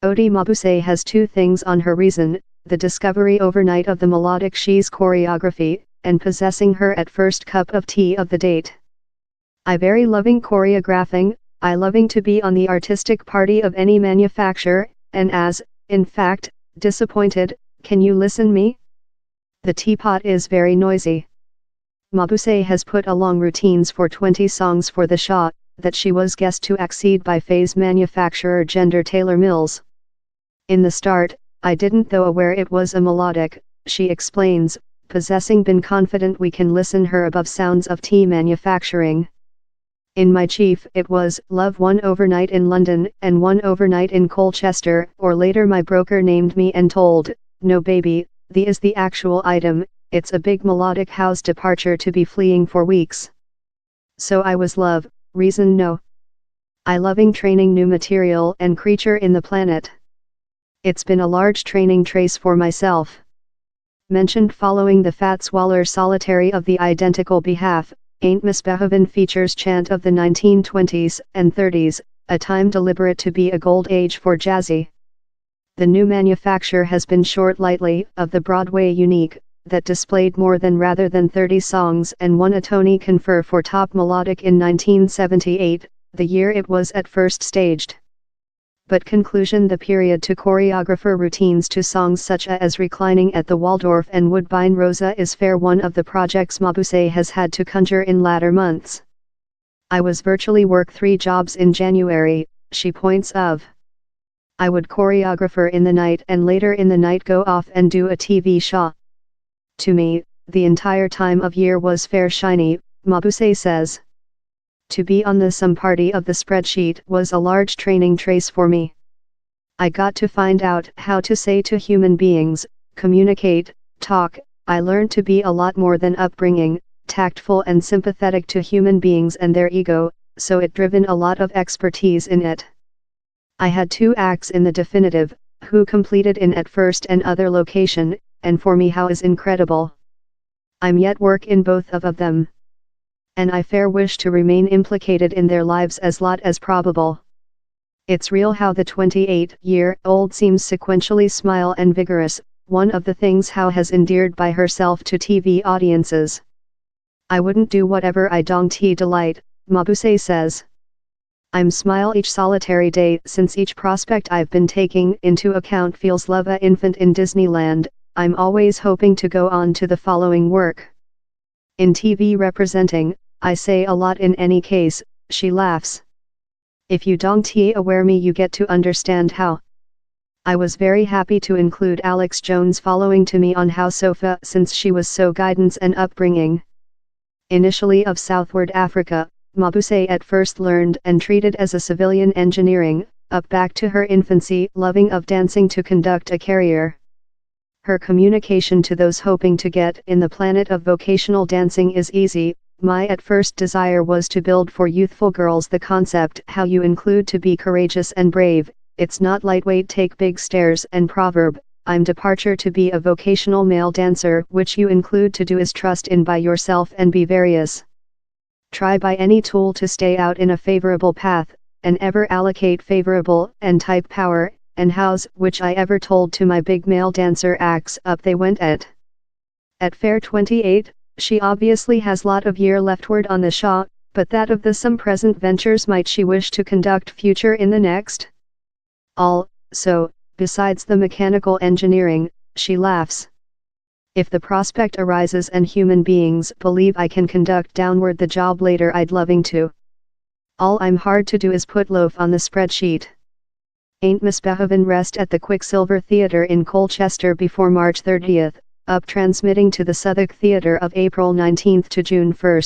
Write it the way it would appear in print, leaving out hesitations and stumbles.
Odi Mabuse has two things on her reason: the discovery overnight of the melodic she's choreography, and possessing her at first cup of tea of the date. I very loving choreographing, I loving to be on the artistic party of any manufacturer, and as, in fact, disappointed, can you listen me? The teapot is very noisy. Mabuse has put along routines for 20 songs for the shot, that she was guessed to accede by phase manufacturer Gender Taylor Mills. In the start, I didn't though aware it was a melodic, she explains, possessing been confident we can listen her above sounds of tea manufacturing. In my chief it was love one overnight in London and one overnight in Colchester, or later my broker named me and told, no baby, the is the actual item, it's a big melodic house departure to be fleeing for weeks. So I was love, reason no. I loving training new material and creature in the planet. It's been a large training trace for myself. Mentioned following the Fats Waller solitary of the identical behalf, Aint Misbehavin features chant of the 1920s and 30s, a time deliberate to be a gold age for jazzy. The new manufacture has been short lightly of the Broadway unique, that displayed more than rather than 30 songs and won a Tony confer for top melodic in 1978, the year it was at first staged. But conclusion: the period to choreographer routines to songs such as Reclining at the Waldorf and Woodbine Rosa is fair one of the projects Mabuse has had to conjure in latter months. I was virtually work 3 jobs in January, she points of. I would choreographer in the night and later in the night go off and do a TV show. To me, the entire time of year was fair shiny, Mabuse says. To be on the some party of the spreadsheet was a large training trace for me. I got to find out how to say to human beings, communicate, talk. I learned to be a lot more than upbringing, tactful and sympathetic to human beings and their ego, so it driven a lot of expertise in it. I had 2 acts in the definitive, who completed in at first and other location, and for me how is incredible. I'm yet work in both of them. And I fair wish to remain implicated in their lives as lot as probable. It's real how the 28-year-old seems sequentially smile and vigorous, one of the things how has endeared by herself to TV audiences. I wouldn't do whatever I don't delight, Mabuse says. I'm smile each solitary day since each prospect I've been taking into account feels love a infant in Disneyland. I'm always hoping to go on to the following work. In TV representing, I say a lot in any case, she laughs. If you don't aware me you get to understand how. I was very happy to include Alex Jones following to me on How Sofa since she was so guidance and upbringing. Initially of Southward Africa, Mabuse at first learned and treated as a civilian engineering, up back to her infancy loving of dancing to conduct a career. Her communication to those hoping to get in the planet of vocational dancing is easy. My at first desire was to build for youthful girls the concept how you include to be courageous and brave, it's not lightweight take big stairs and proverb, I'm departure to be a vocational male dancer which you include to do is trust in by yourself and be various. Try by any tool to stay out in a favorable path, and ever allocate favorable and type power, and hows which I ever told to my big male dancer acts up they went at. At fair 28, she obviously has lot of year leftward on the shaw, but that of the some present ventures might she wish to conduct future in the next? All, so, besides the mechanical engineering, she laughs. If the prospect arises and human beings believe I can conduct downward the job later I'd loving to. All I'm hard to do is put loaf on the spreadsheet. Aint Misbehavin rest at the Quicksilver Theatre in Colchester before March 30th. Up transmitting to the Southwark Theatre of April 19 to June 1.